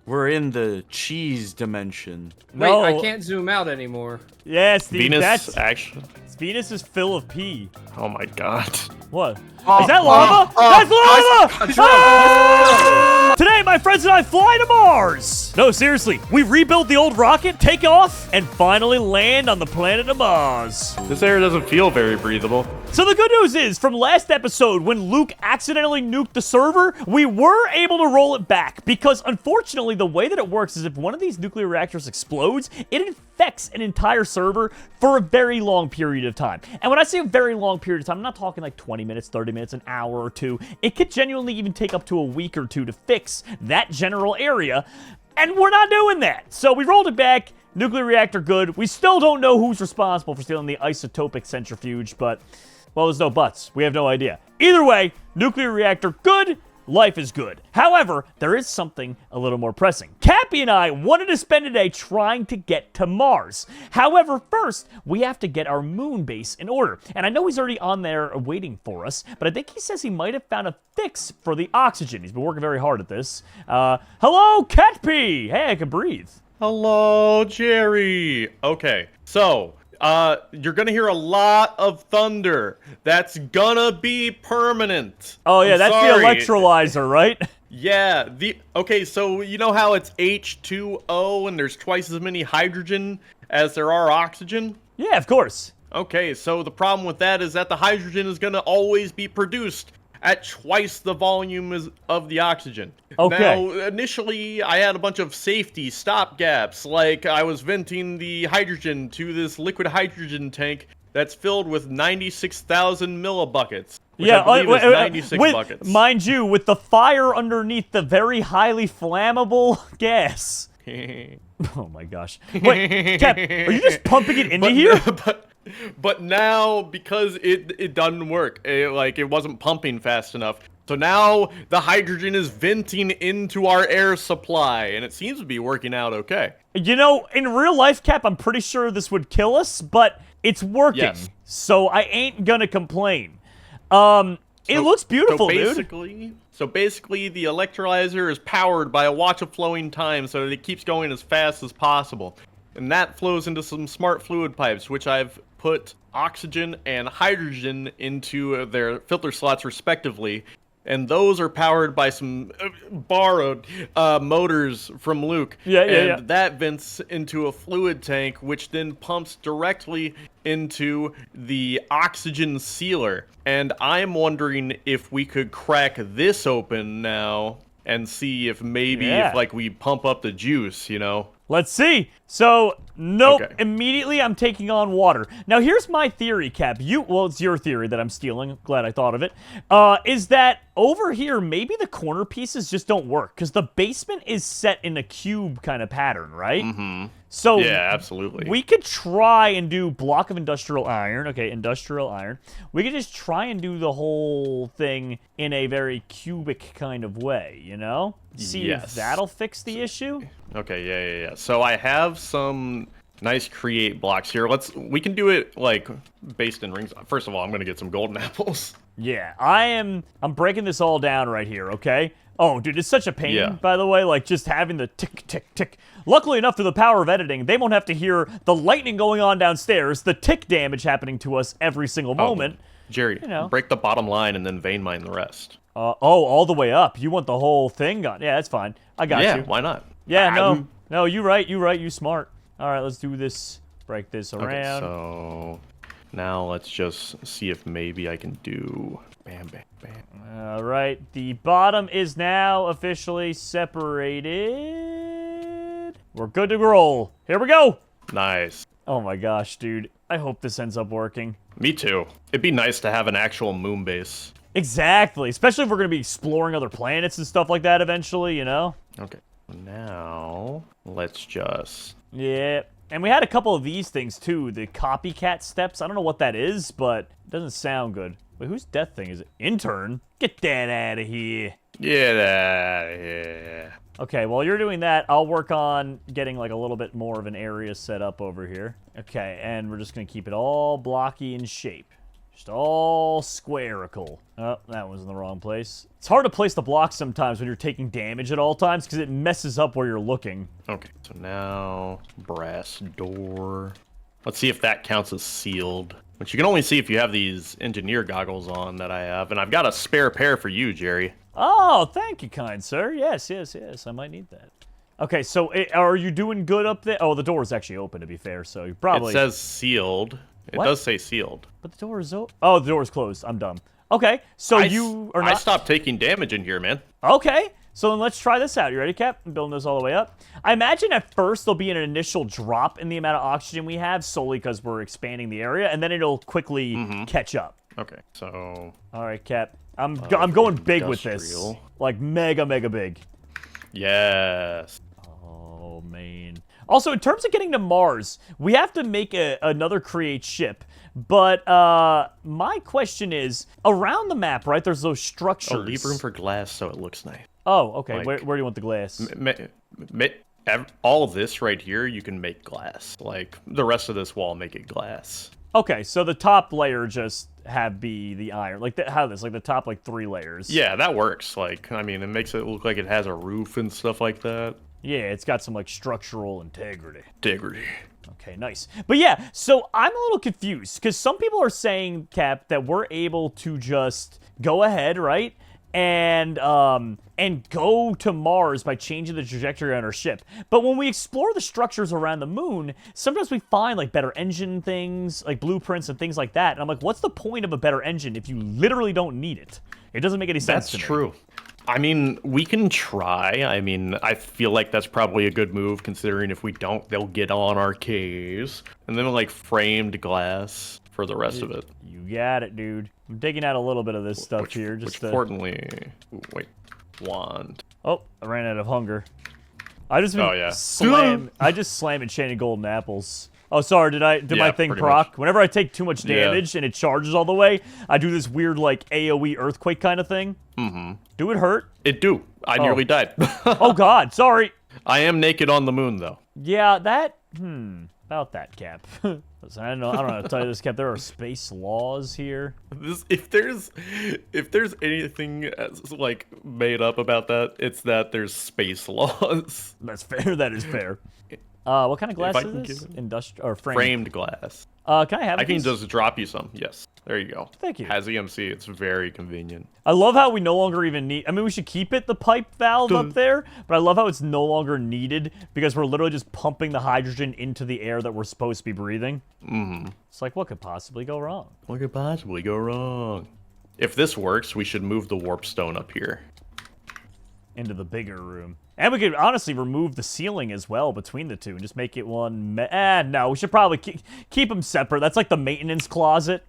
We're in the cheese dimension. Wait, No. I can't zoom out anymore. Yeah, Steve, Venus, actually. Venus is full of pee. Oh my god. What? Is that lava? That's lava! Ah! Today, my friends and I fly to Mars! No, seriously, we rebuild the old rocket, take off, and finally land on the planet of Mars. This air doesn't feel very breathable. So the good news is, from last episode, when Luke accidentally nuked the server, we were able to roll it back, because unfortunately, the way that it works is if one of these nuclear reactors explodes, it infects an entire server for a very long period of time. And when I say a very long period of time, I'm not talking like 20 minutes, 30 minutes, an hour or two. It could genuinely even take up to a week or two to fix that general area, and we're not doing that. So we rolled it back. Nuclear reactor good. We still don't know who's responsible for stealing the isotopic centrifuge, but, well, there's no buts. We have no idea. Either way, nuclear reactor good. Life is good. However, there is something a little more pressing. Cappy and I wanted to spend a day trying to get to Mars. However, first, we have to get our moon base in order. And I know he's already on there waiting for us, but I think he says he might have found a fix for the oxygen. He's been working very hard at this. Hello, Catpy! Hey, I can breathe. Hello, Jerry. Okay, so you're gonna hear a lot of thunder. That's gonna be permanent. Oh yeah, I'm that's sorry. the electrolyzer, right? Yeah, okay, so you know how it's H2O and there's twice as many hydrogen as there are oxygen? Yeah, of course. Okay, so the problem with that is that the hydrogen is gonna always be produced at twice the volume of the oxygen. Okay. Now, initially, I had a bunch of safety stopgaps, like I was venting the hydrogen to this liquid hydrogen tank that's filled with 96,000 millibuckets. Which Yeah, I believe is 96 buckets. Mind you, with the fire underneath the very highly flammable gas. Oh my gosh. Wait, Cap, are you just pumping it into here? But now, because it doesn't work, it wasn't pumping fast enough. So now the hydrogen is venting into our air supply, and it seems to be working out okay. You know, in real life, Cap, I'm pretty sure this would kill us, but it's working. Yes. So I ain't gonna complain. It looks beautiful, dude. So basically, the electrolyzer is powered by a watch of flowing time so that it keeps going as fast as possible. And that flows into some smart fluid pipes, which I've put oxygen and hydrogen into their filter slots respectively. And those are powered by some borrowed motors from Luke. Yeah. That vents into a fluid tank, which then pumps directly into the oxygen sealer. And I'm wondering if we could crack this open now and see if maybe if we pump up the juice, you know? Let's see. So, nope. Okay. Immediately, I'm taking on water. Now, here's my theory, Cap. Well, it's your theory that I'm stealing. Glad I thought of it. Is that over here, maybe the corner pieces just don't work, because the basement is set in a cube kind of pattern, right? Mm-hmm. So, yeah, absolutely. We could try and do block of industrial iron. Okay, industrial iron. We could just try and do the whole thing in a very cubic kind of way, you know? See if that'll fix the issue. Okay, yeah. So I have some nice create blocks here. We can do it like based in rings. First of all, I'm gonna get some golden apples. Yeah, I'm breaking this all down right here, okay? Oh, dude, it's such a pain, by the way, like just having the tick, tick, tick. Luckily enough, through the power of editing, they won't have to hear the lightning going on downstairs, the tick damage happening to us every single moment. Jerry, break the bottom line and then vein mine the rest. All the way up. You want the whole thing gone. Yeah, that's fine. I got you. Yeah, why not? Yeah, no, you right, you smart. All right, let's do this. Break this around. Okay, so now let's just see if maybe I can do bam, bam, bam. All right, the bottom is now officially separated. We're good to roll. Here we go. Nice. Oh my gosh, dude. I hope this ends up working. Me too. It'd be nice to have an actual moon base. Exactly, especially if we're going to be exploring other planets and stuff like that eventually, you know? Okay, now let's just... Yeah, and we had a couple of these things too, the copycat steps. I don't know what that is, but it doesn't sound good. Wait, whose death thing is it? Intern? Get that out of here. Get out of here. Okay, while you're doing that, I'll work on getting like a little bit more of an area set up over here. Okay, and we're just going to keep it all blocky in shape. Just all squarical. Oh, that was in the wrong place. It's hard to place the blocks sometimes when you're taking damage at all times because it messes up where you're looking. Okay, so now brass door. Let's see if that counts as sealed. Which you can only see if you have these engineer goggles on that I have. And I've got a spare pair for you, Jerry. Oh, thank you, kind sir. Yes, yes, yes. I might need that. Okay, so are you doing good up there? Oh, the door is actually open, to be fair, so you probably... It says sealed. It What? does say sealed. But the door is open. Oh, the door is closed. I'm dumb. Okay, so you are not... I stopped taking damage in here, man. Okay, so then let's try this out. You ready, Cap? I'm building this all the way up. I imagine at first there'll be an initial drop in the amount of oxygen we have, solely because we're expanding the area, and then it'll quickly catch up. Okay, so... All right, Cap. I'm going big with this. Industrial. Like, mega, mega big. Yes. Oh, man. Also, in terms of getting to Mars, we have to make another create ship. But my question is, around the map, right, there's those structures. Oh, leave room for glass so it looks nice. Oh, okay. Like- Where do you want the glass? All of this right here, you can make glass. Like, the rest of this wall, make it glass. Okay, so the top layer just have be the iron. Like, how this? Like, the top, like, 3 layers. Yeah, that works. Like, I mean, it makes it look like it has a roof and stuff like that. Yeah, it's got some, like, structural integrity. Integrity. Okay, nice. But yeah, so I'm a little confused, because some people are saying, Cap, that we're able to just go ahead, right? And go to Mars by changing the trajectory on our ship. But when we explore the structures around the moon, sometimes we find, like, better engine things, like blueprints and things like that. And I'm like, what's the point of a better engine if you literally don't need it? It doesn't make any sense to me. That's true. I mean, we can try. I mean, I feel like that's probably a good move, considering if we don't, they'll get on our caves. And then, like, framed glass for the rest of it. You got it, dude. I'm digging out a little bit of this stuff here. Just to... importantly... Ooh, wait. Wand. Oh, I ran out of hunger. I just I just slam enchanted golden apples. Oh, sorry, did my thing proc? much. Whenever I take too much damage and it charges all the way, I do this weird, like, AoE earthquake kind of thing. Mm-hmm. Do it hurt? It do. I nearly died. Oh, God, sorry. I am naked on the moon, though. Yeah, that, about that, Cap. Listen, I don't know how to tell you this, Cap. There are space laws here. If there's anything like made up about that, it's that there's space laws. That's fair. That is fair. What kind of glass I is can this? give it- Industrial or framed? Framed glass. Can I have I can these? just drop you some. Yes. There you go. Thank you. As EMC, it's very convenient. I love how we no longer even need... I mean, we should keep it, the pipe valve up there, but I love how it's no longer needed because we're literally just pumping the hydrogen into the air that we're supposed to be breathing. Mm-hmm. It's like, what could possibly go wrong? What could possibly go wrong? If this works, we should move the warp stone up here. Into the bigger room. And we could honestly remove the ceiling as well between the two and just make it one... no, we should probably keep them separate. That's like the maintenance closet.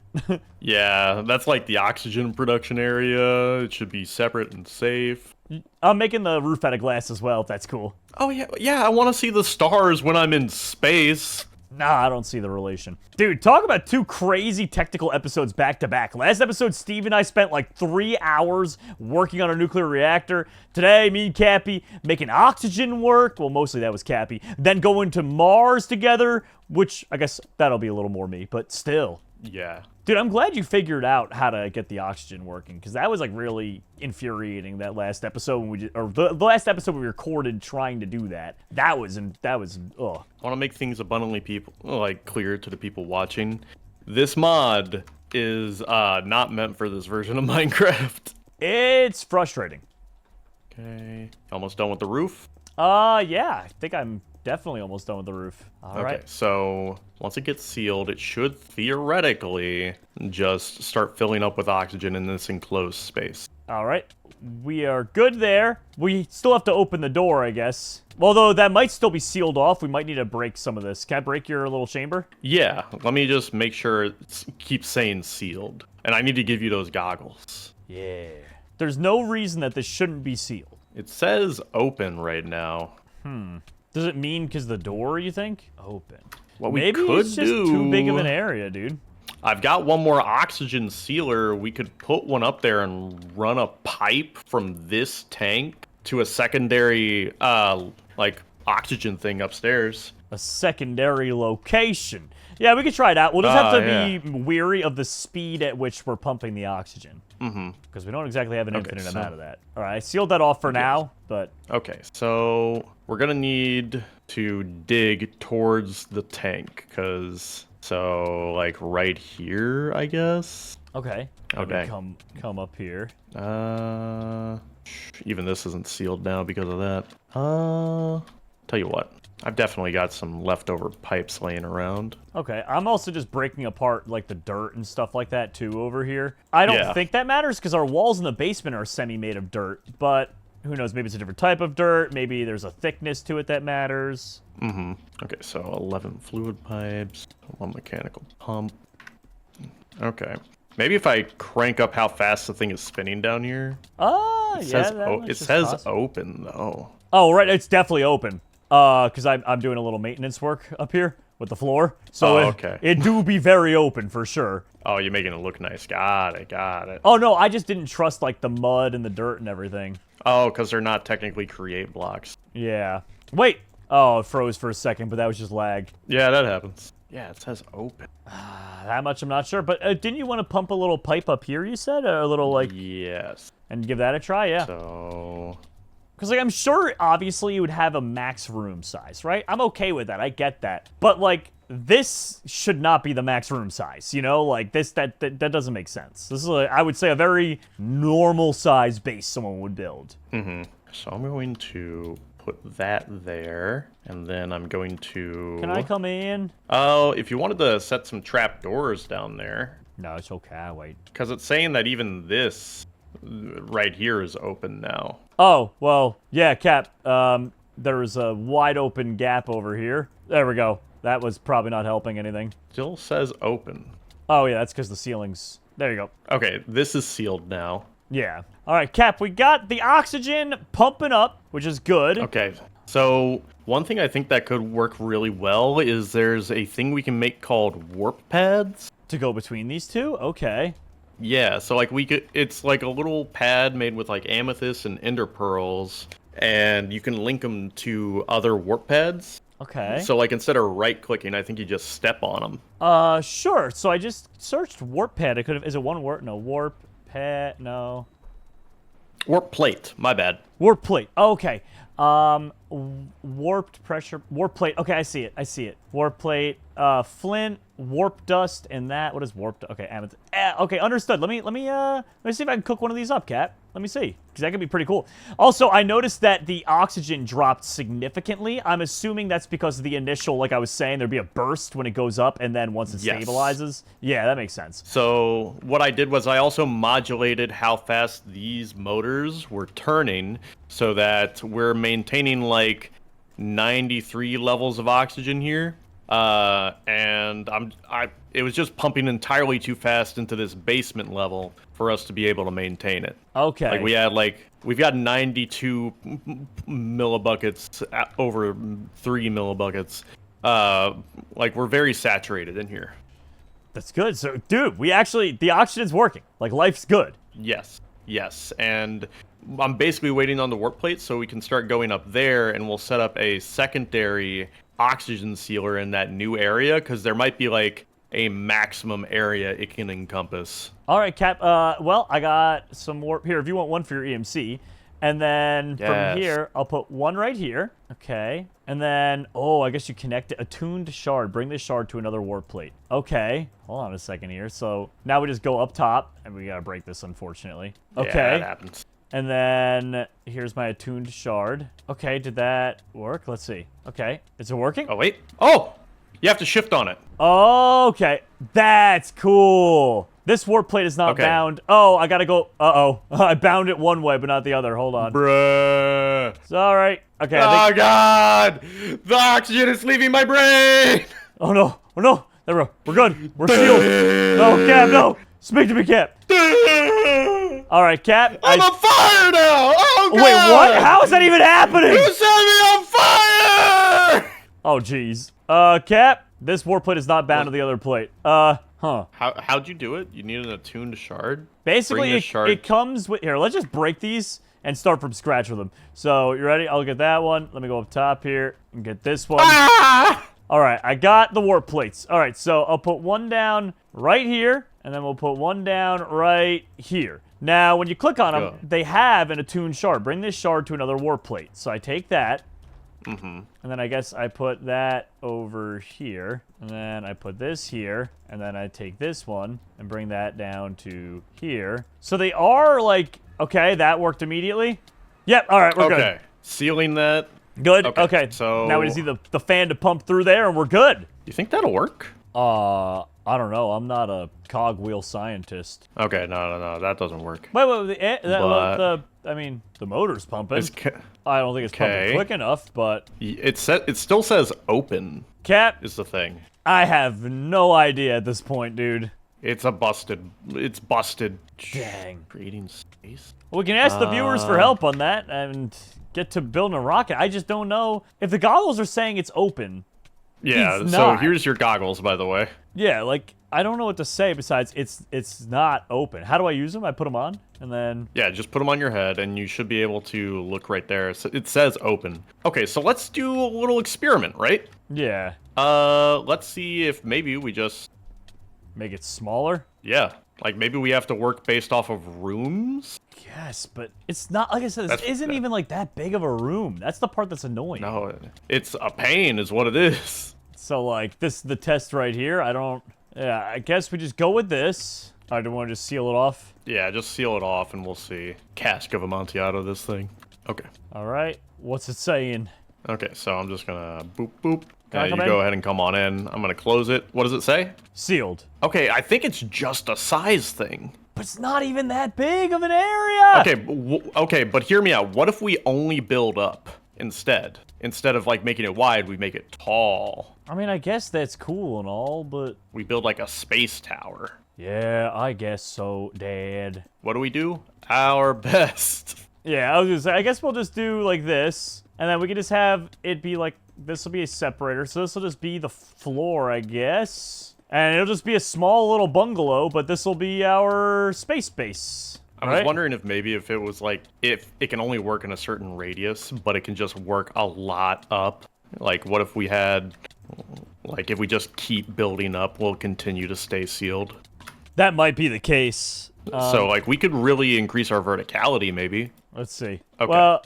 Yeah, that's like the oxygen production area. It should be separate and safe. I'm making the roof out of glass as well, if that's cool. Oh, yeah, I want to see the stars when I'm in space. Nah, I don't see the relation. Dude, talk about 2 crazy technical episodes back to back. Last episode, Steve and I spent like 3 hours working on a nuclear reactor. Today, me and Cappy making oxygen work. Well, mostly that was Cappy. Then going to Mars together, which I guess that'll be a little more me, but still. Yeah. Dude, I'm glad you figured out how to get the oxygen working, because that was like really infuriating, that last episode when the last episode we recorded trying to do that. That was ugh. I want to make things abundantly clear to the people watching. This mod is not meant for this version of Minecraft. It's frustrating. Okay. Almost done with the roof? Yeah, I think I'm definitely almost done with the roof. All right. Okay, so once it gets sealed, it should theoretically just start filling up with oxygen in this enclosed space. All right. We are good there. We still have to open the door, I guess. Although that might still be sealed off. We might need to break some of this. Can I break your little chamber? Yeah, let me just make sure it keeps saying sealed. And I need to give you those goggles. Yeah. There's no reason that this shouldn't be sealed. It says open right now. Does it mean because the door, you think? Open. What we Maybe could it's just do... too big of an area, dude. I've got one more oxygen sealer. We could put one up there and run a pipe from this tank to a secondary, oxygen thing upstairs. A secondary location. Yeah, we could try it out. We'll just have to be weary of the speed at which we're pumping the oxygen. Mm-hmm. Because we don't exactly have an infinite amount of that. All right, I sealed that off for now, but... Okay, so we're going to need to dig towards the tank, because... So, like, right here, I guess? Okay. Okay. Come up here. Even this isn't sealed now because of that. Tell you what. I've definitely got some leftover pipes laying around. Okay, I'm also just breaking apart, like, the dirt and stuff like that, too, over here. I don't think that matters, because our walls in the basement are semi-made of dirt, but who knows, maybe it's a different type of dirt, maybe there's a thickness to it that matters. Mm-hmm. Okay, so 11 fluid pipes, 1 mechanical pump. Okay. Maybe if I crank up how fast the thing is spinning down here. It says open, though. Oh, right, it's definitely open. Because I'm doing a little maintenance work up here with the floor. So it do be very open for sure. Oh, you're making it look nice. Got it. Oh, no, I just didn't trust, like, the mud and the dirt and everything. Oh, because they're not technically create blocks. Yeah. Wait. Oh, it froze for a second, but that was just lag. Yeah, that happens. Yeah, it says open. That much I'm not sure, but didn't you want to pump a little pipe up here, you said? A little, like... Yes. And give that a try, yeah. So... Because, like, I'm sure, obviously, you would have a max room size, right? I'm okay with that. I get that. But, like, this should not be the max room size, you know? Like, that doesn't make sense. This is, I would say, a very normal size base someone would build. Mm-hmm. So I'm going to put that there, and then I'm going to... Can I come in? Oh, if you wanted to set some trap doors down there. No, it's okay. I'll wait. Because it's saying that even this right here is open now. Oh, well, yeah, Cap. There's a wide open gap over here. There we go. That was probably not helping anything. Still says open. Oh, yeah, that's because the ceilings... There you go. Okay, this is sealed now. Yeah. All right, Cap, we got the oxygen pumping up, which is good. Okay, so one thing I think that could work really well is there's a thing we can make called warp pads. To go between these two? Okay. Yeah, so like it's like a little pad made with like amethyst and ender pearls, and you can link them to other warp pads. Okay. So like instead of right clicking, I think you just step on them. Sure. So I just searched warp pad. I could have. Is it one word? No, warp pad. No. Warp plate. My bad. Warp plate. Okay. Warped pressure. Warp plate. Okay, I see it. Warp plate. Flint. Warp dust. And that. What is warp? Okay, amethyst. Okay, understood. Let me see if I can cook one of these up, Cap. Let me see, because that could be pretty cool. Also, I noticed that the oxygen dropped significantly. I'm assuming that's because of the initial, like I was saying, there'd be a burst when it goes up, and then once it stabilizes. Yeah, that makes sense. So what I did was I also modulated how fast these motors were turning, so that we're maintaining like 93 levels of oxygen here. And it was just pumping entirely too fast into this basement level for us to be able to maintain it. Okay. Like we've got 92 millibuckets over 3 millibuckets. Like we're very saturated in here. That's good. So, dude, the oxygen's working. Like, life's good. Yes. And I'm basically waiting on the warp plate so we can start going up there, and we'll set up a secondary oxygen sealer in that new area, because there might be like a maximum area it can encompass. All right, Cap. Well, I got some more here. If you want one for your EMC, and then from here, I'll put one right here. Okay, and then I guess you connect it. Attuned shard. Bring this shard to another warp plate. Okay, hold on a second here. So now we just go up top, and we gotta break this, unfortunately. Okay, yeah, that happens. And then here's my attuned shard. Okay, did that work? Let's see. Okay, is it working? Oh, wait. Oh, you have to shift on it. Okay, that's cool. This warp plate is not bound. Oh, I gotta go. Uh-oh. I bound it one way, but not the other. Hold on. Bruh. It's all right. Okay. Oh, God. The oxygen is leaving my brain. Oh, no. There we go. We're good. We're sealed. No, Cap, no. Speak to me, Cap. All right, Cap. I'm on fire now. Oh, God. Wait, what? How is that even happening? You set me on fire. Oh, jeez. Cap, this warp plate is not bound to the other plate. How'd you do it? You need an attuned shard? Basically, it comes with... Here, let's just break these, and start from scratch with them. So, you ready? I'll get that one. Let me go up top here and get this one. Ah! All right, I got the warp plates. All right, so I'll put one down right here, and then we'll put one down right here. Now, when you click on them, they have an attuned shard. Bring this shard to another warp plate. So I take that, and then I guess I put that over here, and then I put this here, and then I take this one and bring that down to here. So they are like, okay, that worked immediately. Yep, all right, we're good. Okay, sealing that. Good. Okay. So now we just need the fan to pump through there, and we're good. You think that'll work? I don't know. I'm not a cogwheel scientist. Okay, no, that doesn't work. Wait. I mean, the motor's pumping. I don't think it's pumping quick enough, but it still says open. Cap is the thing. I have no idea at this point, dude. It's busted. Dang. Creating space. Well, we can ask the viewers for help on that and get to building a rocket. I just don't know if the goggles are saying it's open. Yeah, it's so not. here's your goggles, by the way. Yeah, like, I don't know what to say besides it's not open. How do I use them? I put them on, and then... Yeah, just put them on your head, and you should be able to look right there. So it says open. Okay, so let's do a little experiment, right? Yeah. Let's see if maybe we just... Make it smaller? Yeah, like maybe we have to work based off of rooms? Yes, but it's not, like I said, this isn't even like that big of a room. That's the part that's annoying. No, it's a pain is what it is. So, like, this is the test right here. Yeah, I guess we just go with this. I don't want to just seal it off. Yeah, just seal it off and we'll see. Cask of Amontillado, this thing. Okay. All right. What's it saying? Okay, so I'm just gonna boop, boop. You go ahead and come on in. I'm gonna close it. What does it say? Sealed. Okay, I think it's just a size thing. But it's not even that big of an area. Okay, but hear me out. What if we only build up instead? Instead of like making it wide, we make it tall. I mean, I guess that's cool and all, but... We build like a space tower. Yeah, I guess so, Dad. What do we do? Our best. Yeah, I was gonna say, I guess we'll just do like this, and then we can just have it be like, this will be a separator, so this will just be the floor, I guess. And it'll just be a small little bungalow, but this will be our space base. I was wondering if maybe if it was like, if it can only work in a certain radius, but it can just work a lot up. Like, what if we had, like, if we just keep building up, we'll continue to stay sealed. That might be the case. So, like, we could really increase our verticality, maybe. Let's see. Okay. Well,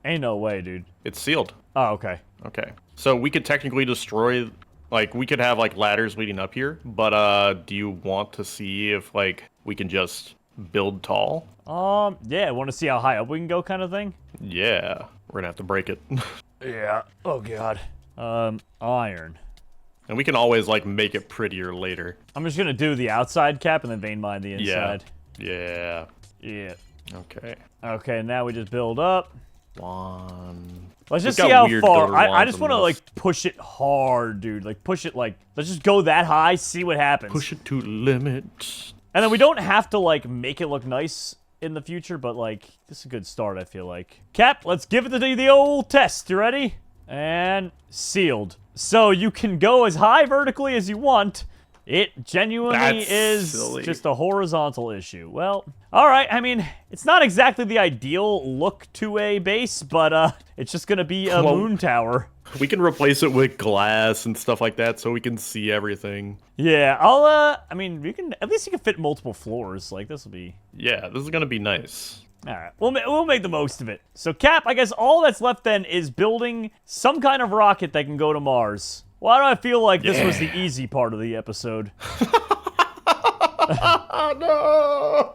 ain't no way, dude. It's sealed. Oh, okay. Okay. So we could technically destroy, like, we could have, like, ladders leading up here, but, do you want to see if, like, we can just build tall? Yeah, want to see how high up we can go kind of thing? Yeah. We're gonna have to break it. Yeah. Oh, God. Iron. And we can always, like, make it prettier later. I'm just gonna do the outside cap and then vein mine the inside. Yeah. Yeah. Okay. Okay, now we just build up. One. Let's just see how far. I just want to, like, push it hard, dude. Like, push it, like, let's just go that high, see what happens. Push it to limit. And then we don't have to, like, make it look nice in the future, but, like, this is a good start, I feel like. Cap, let's give it the old test. You ready? And sealed. So you can go as high vertically as you want. It genuinely is silly. Just a horizontal issue. Well, all right. I mean, it's not exactly the ideal look to a base, but it's just going to be a moon tower. We can replace it with glass and stuff like that so we can see everything. Yeah, I mean, at least you can fit multiple floors. Like, this will be... Yeah, this is going to be nice. All right, we'll make the most of it. So, Cap, I guess all that's left then is building some kind of rocket that can go to Mars. Why do I feel like this was the easy part of the episode? No!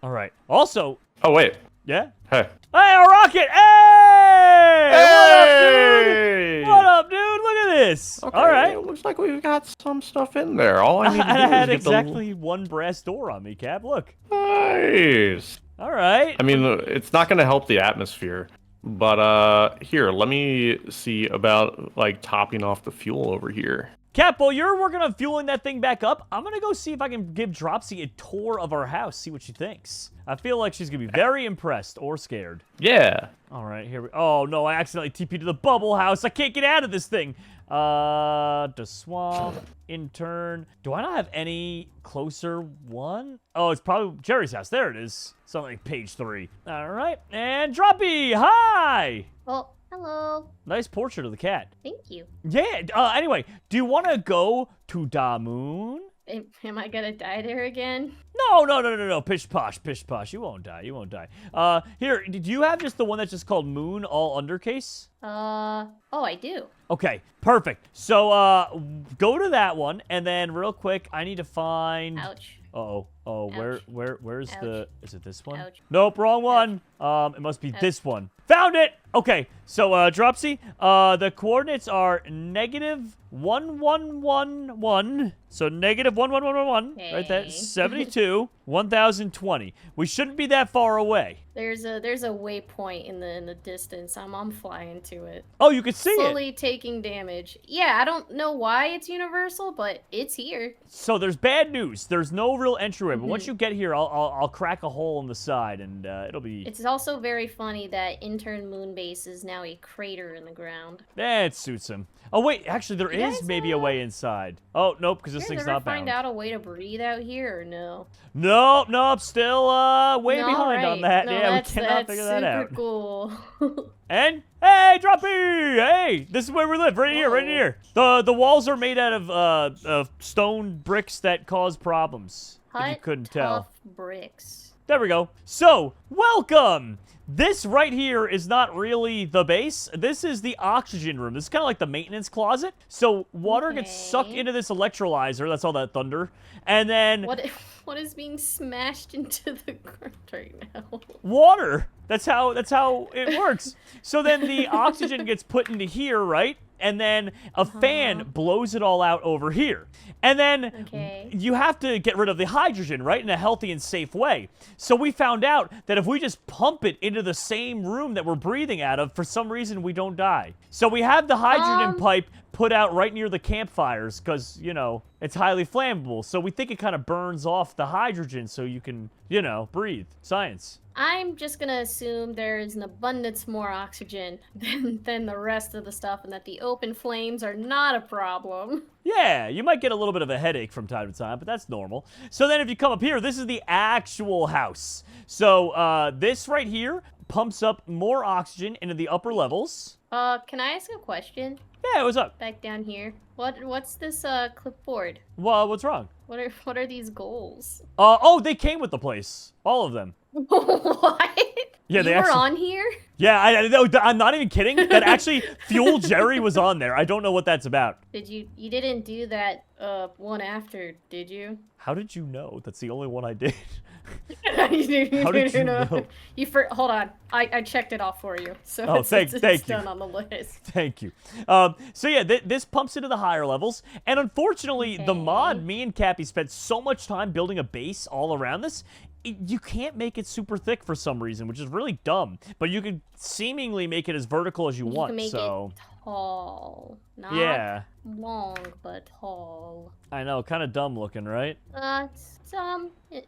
All right. Also... Oh, wait. Yeah? Hey. Hey, a rocket! Hey! Hey! What up, dude? Look at this. Okay, all right. It looks like we've got some stuff in there. All I need to do I had is get exactly one brass door on me, Cap. Look. Nice. All right. I mean, it's not going to help the atmosphere. But, here, let me see about, like, topping off the fuel over here. Cap, while you're working on fueling that thing back up, I'm gonna go see if I can give Dropsy a tour of our house, see what she thinks. I feel like she's gonna be very impressed or scared. Yeah. All right, here we. Oh no, I accidentally TP'd to the bubble house. I can't get out of this thing. The swamp, intern. Do I not have any closer one? Oh, it's probably Jerry's house. There it is. Something like page 3. All right, and Droppy, hi. Well, hello. Nice portrait of the cat. Thank you. Yeah. Anyway, do you want to go to Da Moon? Am I gonna die there again? No. Pish posh. You won't die. Here, did you have just the one that's just called Moon, all undercase? Oh, I do. Okay, perfect. So, go to that one, and then real quick, I need to find. Ouch. Oh, Ouch. where's Ouch. the? Is it this one? Ouch. Nope, wrong one. It must be this one. Found it. Okay, so Dropsy, the coordinates are -1111. So -1111. Right there. Okay. 72, 1020. We shouldn't be that far away. There's a waypoint in the distance. I'm flying to it. Oh, you can see it. Slowly taking damage. Yeah, I don't know why it's universal, but it's here. So there's bad news. There's no real entryway, but once you get here, I'll crack a hole in the side, and it'll be. It's also very funny that intern moon base is now a crater in the ground. It suits him. Oh wait, actually there You is guys, maybe a way inside. Oh nope, because this You guys thing's ever not find bound. out a way to breathe out here or no? Nope, still way No, behind on right. that. No, Yeah, we that's cannot figure that out. super cool. And hey, Droppy! Hey, this is where we live, right here, right Whoa. here. The walls are made out of stone bricks that cause problems. If you Hut couldn't tell. tough bricks. There we go. So, welcome! This right here is not really the base. This is the oxygen room. This is kind of like the maintenance closet. So, water gets sucked Okay. into this electrolyzer. That's all that thunder. And then What is being smashed into the ground right now? water. That's how it works. So then the oxygen gets put into here, right? And then a fan blows it all out over here. And then Okay. you have to get rid of the hydrogen, right, in a healthy and safe way. So we found out that if we just pump it into the same room that we're breathing out of, for some reason we don't die. So we have the hydrogen pipe put out right near the campfires because, you know, it's highly flammable. So we think it kind of burns off the hydrogen so you can, you know, breathe. Science. I'm just gonna assume there is an abundance more oxygen than the rest of the stuff, and that the open flames are not a problem. Yeah, you might get a little bit of a headache from time to time, but that's normal. So then if you come up here, this is the actual house. So this right here pumps up more oxygen into the upper levels. Can I ask a question? Yeah, what's up? Back down here. What's this clipboard? Well, what's wrong? What are these goals? Oh, they came with the place. All of them. What? Yeah, they you were actually- on here? Yeah, I'm not even kidding. That actually, Fuel Jerry was on there. I don't know what that's about. You didn't do that one after, did you? How did you know? That's the only one I did. How did you know? Hold on. I checked it off for you. So Oh, it's thank you. done on the list. Thank you. So yeah, this pumps into the higher levels, and unfortunately, the mod, me and Cappy spent so much time building a base all around this, you can't make it super thick for some reason, which is really dumb. But you can seemingly make it as vertical as you You want. can make so it tall. Not yeah, long, but tall. I know, kind of dumb looking, right? It's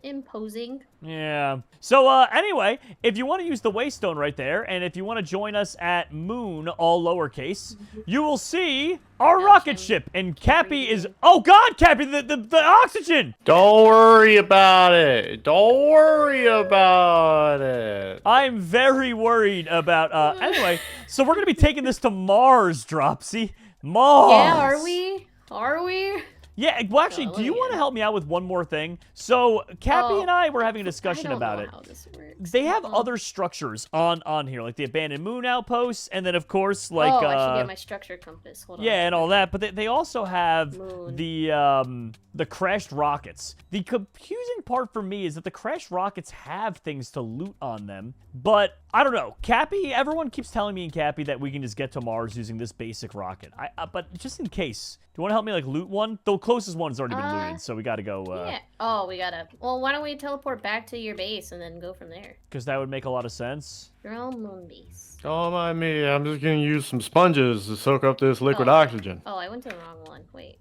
imposing. Yeah. So, anyway, if you want to use the waystone right there, and if you want to join us at Moon, all lowercase, you will see our rocket ship, and Cappy is... Oh, God, Cappy, the oxygen! Don't worry about it. Don't worry about it. I'm very worried about... Anyway, so we're going to be taking this to Mars, Dropsy. Mars! Yeah, are we? Are we? Yeah, well, actually, Oh, do you want to yeah. help me out with one more thing? So, Cappy and I were having a discussion I don't about know it. how this works. They have other structures on here, like the abandoned moon outposts, and then of course, like I should get my structure compass. Hold on. yeah, and all that. But they also have Moon. the crashed rockets. The confusing part for me is that the crashed rockets have things to loot on them, but I don't know. Cappy, everyone keeps telling me and Cappy that we can just get to Mars using this basic rocket. But just in case, do you want to help me like loot one? The closest one's already been looted, so we got to go. Yeah. Oh, we gotta. Well, why don't we teleport back to your base and then go from there? Because that would make a lot of sense. Your own moon base. Don't mind me. I'm just gonna use some sponges to soak up this liquid Oh. oxygen. Oh, I went to the wrong one. Wait.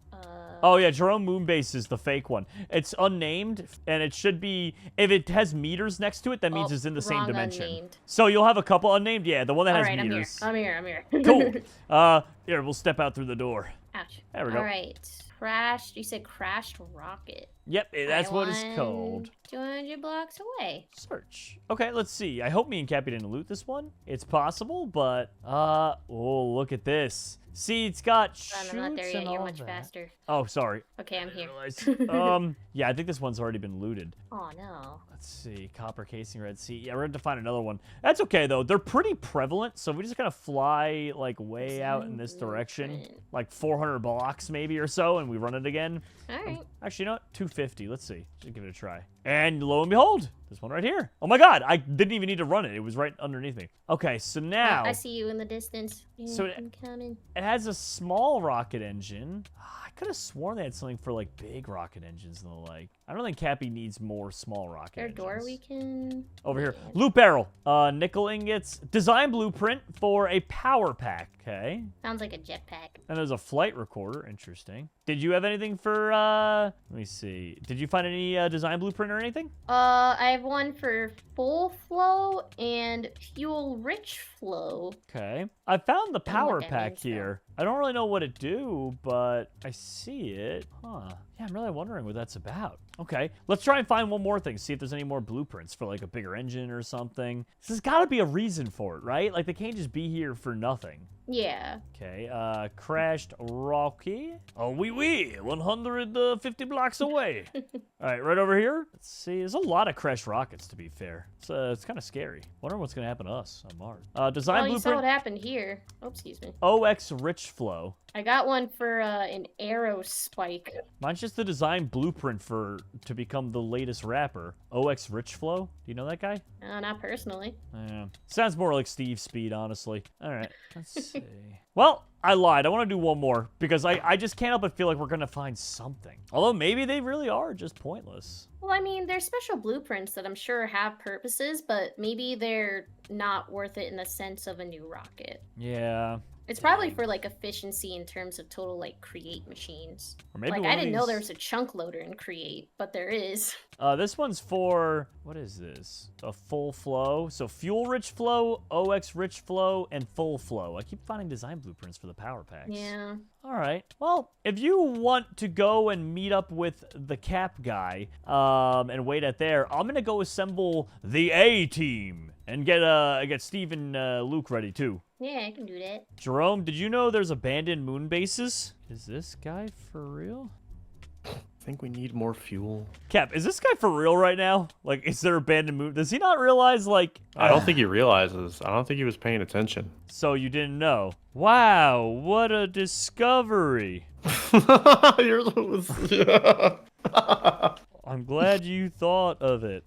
Oh yeah, Jerome Moonbase is the fake one. It's unnamed, and it should be, if it has meters next to it, that means it's in the same wrong dimension. unnamed. So you'll have a couple unnamed? Yeah, the one that All has right, meters. I'm here. Cool. Here, we'll step out through the door. Ouch. There we go. All right. Crashed. You said crashed rocket. Yep, that's what it's I called. 200 blocks away. Search. Okay, let's see. I hope me and Cappy didn't loot this one. It's possible, but, oh, look at this. See, it's got shoots I'm not there yet. and You're all much that. faster. Oh, sorry. Okay, I'm I here. realized. Yeah, I think this one's already been looted. Oh no. Let's see. Copper casing, red sea. Yeah, we're going to find another one. That's okay, though. They're pretty prevalent, so we just kind of fly, like, way out in this direction. Like 400 blocks, maybe, or so, and we run it again. All right. Actually, you know what? 250. Let's see. Just give it a try. And lo and behold, this one right here. Oh my god, I didn't even need to run it. It was right underneath me. Okay, so now... I see you in the distance. Yeah, So I'm coming. it has a small rocket engine. I could have sworn they had something for, like, big rocket engines and the like. I don't think Cappy needs more small rocket There a engines. door we can... Over here. Loot barrel. Nickel ingots. Design blueprint for a power pack. Okay. Sounds like a jetpack. And there's a flight recorder. Interesting. Did you have anything for, let me see. Did you find any design blueprint or anything? I have one for full flow and fuel rich flow. Okay. I found the I don't know power what that pack means, though. here. I don't really know what it do, but I see it. Huh. Yeah, I'm really wondering what that's about. Okay. Let's try and find one more thing. See if there's any more blueprints for like a bigger engine or something. There's got to be a reason for it, right? Like they can't just be here for nothing. Yeah. Okay, crashed Rocky. Oh, wee, 150 blocks away. All right, right over here. Let's see. There's a lot of crashed rockets, to be fair. It's kind of scary. Wonder what's gonna happen to us on Mars. Design Well, you saw what blueprint. happened here. Oh, excuse me. OX Rich Flow. I got one for an arrow spike. Mine's just the design blueprint to become the latest rapper. OX Rich Flow. Do you know that guy? Not personally. Sounds more like Steve Speed, honestly. All right, let's see. Well, I lied. I want to do one more because I just can't help but feel like we're going to find something. Although maybe they really are just pointless. Well, I mean, there's special blueprints that I'm sure have purposes, but maybe they're not worth it in the sense of a new rocket. Yeah. It's probably for like efficiency in terms of total like create machines. Or maybe Like one I of didn't know these- there was a chunk loader in create, but there is. This one's for, what is this? A full flow. So fuel rich flow, OX rich flow, and full flow. I keep finding design blueprints for the power packs. Yeah. All right. Well, if you want to go and meet up with the Cap guy and wait at there, I'm going to go assemble the A team and get Steve and Luke ready too. Yeah, I can do that. Jerome, did you know there's abandoned moon bases? Is this guy for real? I think we need more fuel. Cap, is this guy for real right now? Like, is there abandoned moon? Does he not realize, like... I don't think he realizes. I don't think he was paying attention. So you didn't know. Wow, what a discovery. You're I'm glad you thought of it.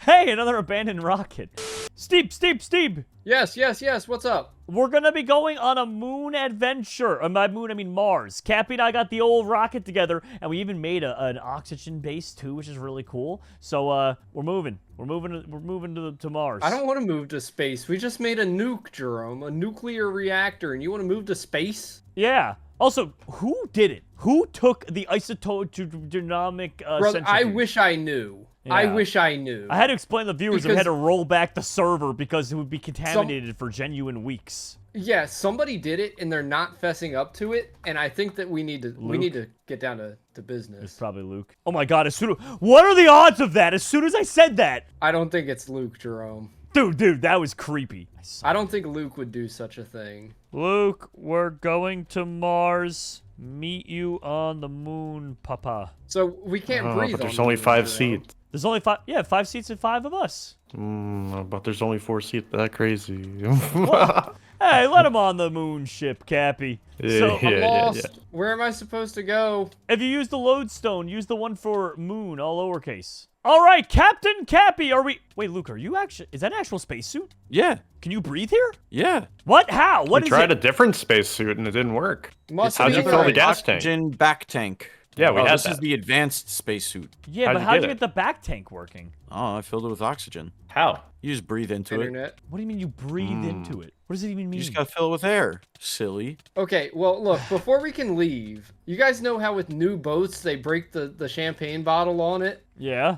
Hey, another abandoned rocket. Steve! Yes, what's up? We're gonna be going on a moon adventure. By moon, I mean Mars. Cappy and I got the old rocket together, and we even made an oxygen base too, which is really cool. So we're moving. We're moving to Mars. I don't want to move to space. We just made a nuke, Jerome, a nuclear reactor, and you want to move to space? Yeah. Also, who did it? Who took the isotodynamic Brother, centrifuge? I wish I knew. I Yeah. wish I knew. I had to explain to the viewers that we had to Because- roll back the server because it would be contaminated for genuine weeks. Yeah, somebody did it, and they're not fessing up to it, and I think that we need to get down to It's business. probably Luke. Oh my god, what are the odds of that? As soon as I said that. I don't think it's Luke, Jerome. Dude, that was creepy. I don't think Luke would do such a thing. Luke, we're going to Mars. Meet you on the moon, Papa. So we can't breathe. but on there's the only moon, 5 Jerome. seats. There's only 5 seats and 5 of us. But there's only 4 seats. That crazy. Hey, let him on the moon ship, Cappy. So, I'm lost. Where am I supposed to go? if you use the lodestone, use the one for moon, all lowercase. All right, Captain Cappy, wait, Luke, is that an actual spacesuit? Yeah. Can you breathe here? Yeah. What? How? What We is tried it? a different spacesuit and it didn't work. Must How'd be you fill the right. gas tank? Oxygen back tank. Yeah, we Oh, had this that. is the advanced spacesuit. Yeah, How'd but you how'd get you it? get the back tank working? Oh, I filled it with oxygen. How? You just breathe into it. Internet. What do you mean you breathe into it? What does it even mean? You just gotta fill it with air. Silly. Okay, well, look, before we can leave, you guys know how with new boats they break the champagne bottle on it? Yeah.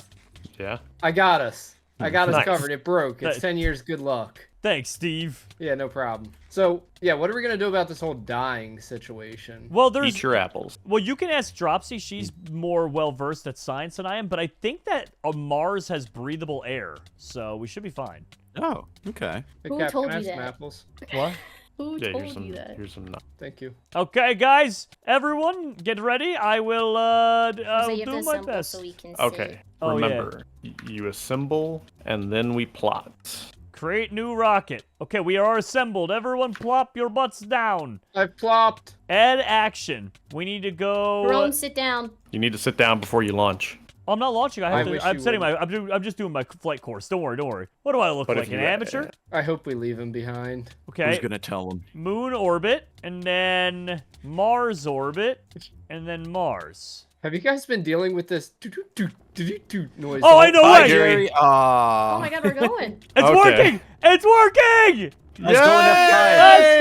Yeah. I got us. I got us Nice. covered. It broke. It's Nice. 10 years. Good luck. Thanks, Steve. Yeah, no problem. So, yeah, what are we going to do about this whole dying situation? Well, there's Eat your apples. well, you can ask Dropsy. She's more well versed at science than I am, but I think that Mars has breathable air, so we should be fine. Oh, okay. Hey, Who Cap, told can I you have some that? apples? What? Who Yeah, told here's some. you that? Here's some. Thank you. Okay, guys, everyone, get ready. I will So I'll you have to do my assemble best. so we can Okay. see. Oh, yeah. Remember, you assemble and then we plot. Create new rocket. Okay, we are assembled. Everyone, plop your butts down. I've plopped. Add action. We need to go. Jerome, sit down. You need to sit down before you launch. I'm not launching. I have I wish to. I'm you setting my. would. I'm just doing my flight course. Don't worry. Don't worry. What do I look But like? if An you- amateur? I hope we leave him behind. Okay. Who's gonna tell him? Moon orbit, and then Mars orbit, and then Mars. Have you guys been dealing with this toot noise? Oh, I know Bye, way. Jerry. Oh my god, we're going. It's Okay. working. It's working. Let's go in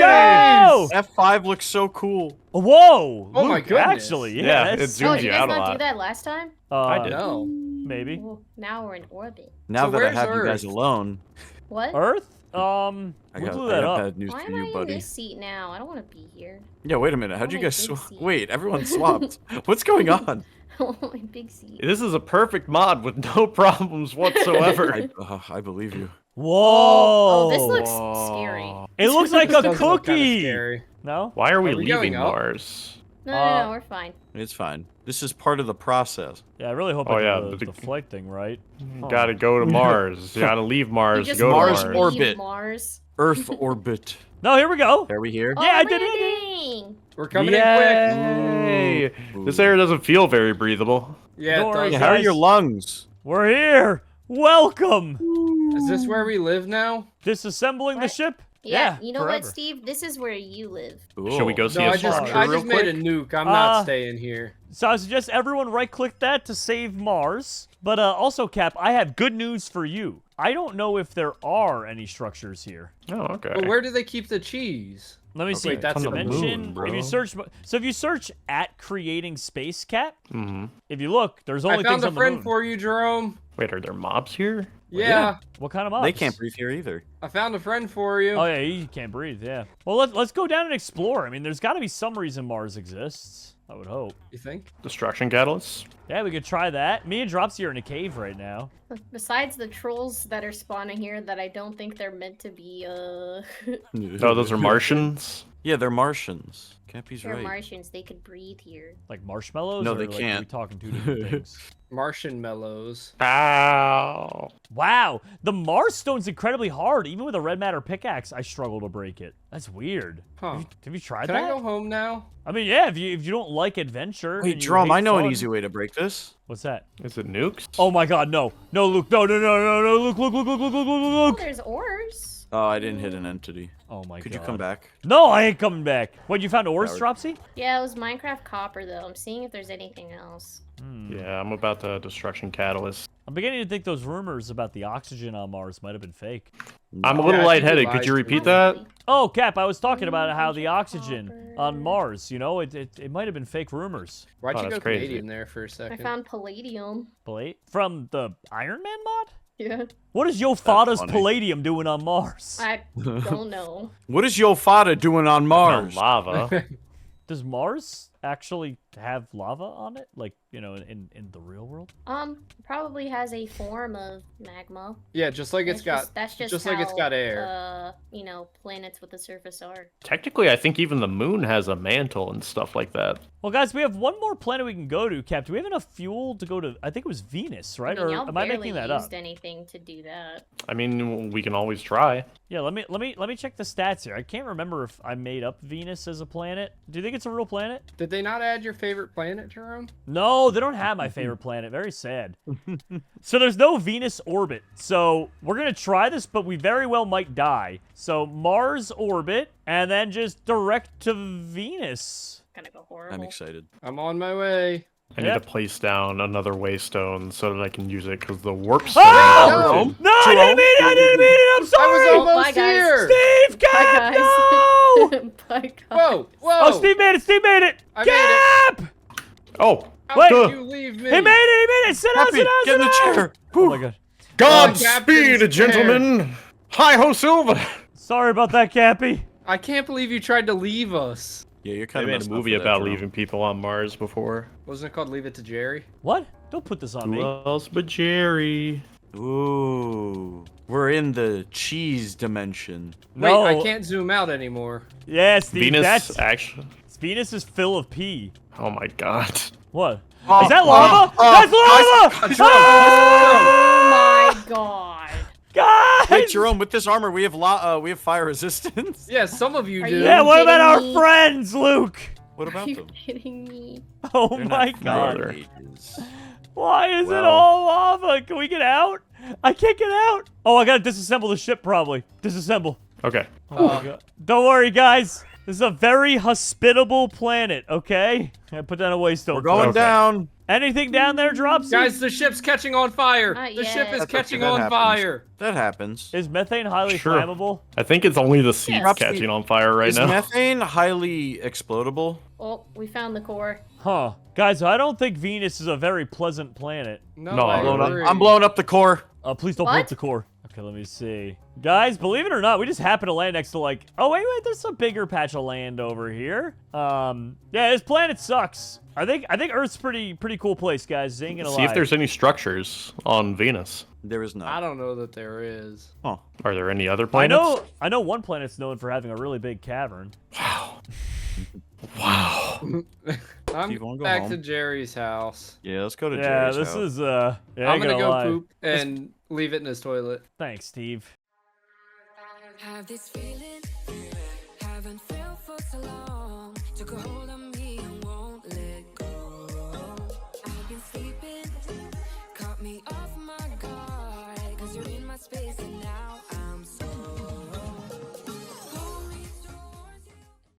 Let's go. F5 looks so cool. Whoa. Oh my Luke, goodness. Actually, yeah. Yeah, that's- it's Oh, zoomed did you you guys out a not do lot. that last time? I did. No. Maybe. Well, now we're in orbit. Now So that I where's have you guys Earth? alone, What? Earth. I We got, blew I that got up. bad news Why for am I you, in buddy. this seat now? I don't want to be here. Yeah, wait a minute. How'd Oh, you my guys big swap? seat. Wait, everyone swapped. What's going on? Oh, my big seat. This is a perfect mod with no problems whatsoever. I believe you. Whoa. Oh, this looks scary. It looks like This a does look kinda cookie. scary. No. Why are we Are we going leaving up? Mars? No, we're fine. It's fine. This is part of the process. Yeah, I really hope Oh, I yeah, did but the flight thing right. Gotta go to Mars. You gotta leave We Mars to just go Mars to leave Mars. orbit. Mars. Earth orbit. No, here we go. Are we here? Oh, Yeah, I did it. landing! We're coming in quick. Yay! This air doesn't feel very breathable. Yeah, Don't it worry, does. Yeah, how are guys. your lungs? We're here. Welcome. Is this where we live now? Disassembling the What? ship. Yeah, you know forever. what, Steve? This is where you live. Should we go see No, a I just structure I real just made a quick? nuke. I'm not staying here. So I suggest everyone right-click that to save Mars. But also, Cap, I have good news for you. I don't know if there are any structures here. Oh, okay. But where do they keep the cheese? Let me see. wait, that's on the Dimension. moon, bro. If you search, so if you search at creating space, Cap, Mm-hmm. if you look, there's only I found things a on the friend moon. for you, Jerome. Wait, are there mobs here? Yeah, What kind of mobs? They can't breathe here either. I found a friend for you. Oh yeah, you can't breathe. Yeah. Well, let's go down and explore. I mean, there's got to be some reason Mars exists. I would hope. You think? Destruction catalysts? Yeah, we could try that. Me and Dropsy are in a cave right now. Besides the trolls that are spawning here that I don't think they're meant to be, Oh, those are Martians? Yeah, they're Martians. Cappy's they're right. Martians. They could breathe here. Like marshmallows? No, or they like, can't. Are we talking two different things? Martian mellows. Ow. Wow, the Mars stone's incredibly hard. Even with a red matter pickaxe, I struggle to break it. That's weird. Huh. Have you tried Can that? I go home now? I mean, yeah. If you don't like adventure, Wait, and you Jerome, hate I know fun- an easy way to break this. What's that? Is it nukes? Oh my God, no, no, Luke, no, Luke, Oh, Luke. there's ores. Oh, I didn't hit an entity. Oh my Could God. you come back? No, I ain't coming back. What, you found ores, Coward. Dropsy? Yeah, it was Minecraft copper though. I'm seeing if there's anything else. Yeah, I'm about the destruction catalyst. I'm beginning to think those rumors about the oxygen on Mars might have been fake. I'm a Yeah, little I think lightheaded. you Could you lied to repeat me. that? Oh, Cap, I was talking about how the oxygen Copper. on Mars, you know, it might have been fake rumors. Why'd Oh, you go that's crazy. Canadian there for a I second? found palladium. From the Iron Man mod? Yeah. What is Yofada's funny. palladium doing on Mars? I don't know. What is Yofada doing on Found Mars? lava. Does Mars actually have lava on it? Like, you know, in the real world? Probably has a form of magma. Yeah, just like it's got. That's just like it's how, got air. You know, planets with the surface are. Technically, I think even the moon has a mantle and stuff like that. Well, guys, we have one more planet we can go to, Cap. Do we have enough fuel to go to, I think it was Venus, right? I mean, or y'all am I barely making that used up? anything to do that. I mean, we can always try. Yeah, let me check the stats here. I can't remember if I made up Venus as a planet. Do you think it's a real planet? Did they not add your favorite planet, Jerome? No, they don't have my favorite planet. Very sad. So there's no Venus orbit. So we're going to try this, but we very well might die. So Mars orbit, and then just direct to Venus. Gonna go horrible. I'm excited. I'm on my way. I need to place down another waystone so that I can use it because the warp stone. Oh! No, I didn't mean it! I didn't mean it! I'm sorry! I was almost Bye, guys. here. Steve, Cap, no! Bye, guys. Whoa, whoa. Oh, Steve made it! Steve made it! I made Cap! Oh, How Wait. did you leave me? He made it! He made it! Sit down! Cappy, Sit down! get in the sit down. chair. Oh my god. Godspeed, Captain's gentlemen. Hi ho, Silva. Sorry about that, Cappy. I can't believe you tried to leave us. Yeah, you're I kind of made a movie about leaving people on Mars before. Wasn't it called Leave It to Jerry? What? Don't put this on Who me. else but Jerry? Ooh, we're in the cheese dimension. No. Wait, I can't zoom out anymore. Yeah, Steve, Venus, that's... actually. Venus is full of pee. Oh my god. What? Oh, Is that lava? That's lava! Oh my god. Guys! Wait, Jerome, with this armor, we have fire resistance. Yeah, some of you Are do. you- Yeah, what about our kidding me? friends, Luke? What Are about you them? kidding me? Oh They're my not god. fire mages. Why is it Well. all lava? Can we get out? I can't get out. Oh, I gotta disassemble the ship probably. Disassemble. Okay. Oh my god. Don't worry, guys. This is a very hospitable planet, okay? I put down a waystone. We're going Okay. down. Anything down there, Dropsy? Guys, the ship's catching on fire. Not The yet. ship is That's catching okay, that on happens. fire. That happens. Is methane highly Sure. flammable? I think it's only the seats Yes. catching on fire right Is now. methane highly explodable? Oh, we found the core. Huh. Guys, I don't think Venus is a very pleasant planet. No, No, I I'm blowing up. agree. I'm blowing up the core. Please don't blow up What? the core. Okay, let me see. Guys, believe it or not, we just happened to land next to like... Oh, wait, there's a bigger patch of land over here. Yeah, this planet sucks. I think Earth's pretty cool place, guys. Ain't gonna See lie. if there's any structures on Venus. There is I not. don't know that there is. Oh, Are there any other planets? I know one planet's known for having a really big cavern. Wow. I'm Steve, wanna go back home? to Jerry's house. yeah. Let's go to Yeah, Jerry's this house. is yeah, I'm gonna go lie. poop and leave it in his toilet. Thanks, Steve. Have this feeling, haven't felt for so long. Took a hold of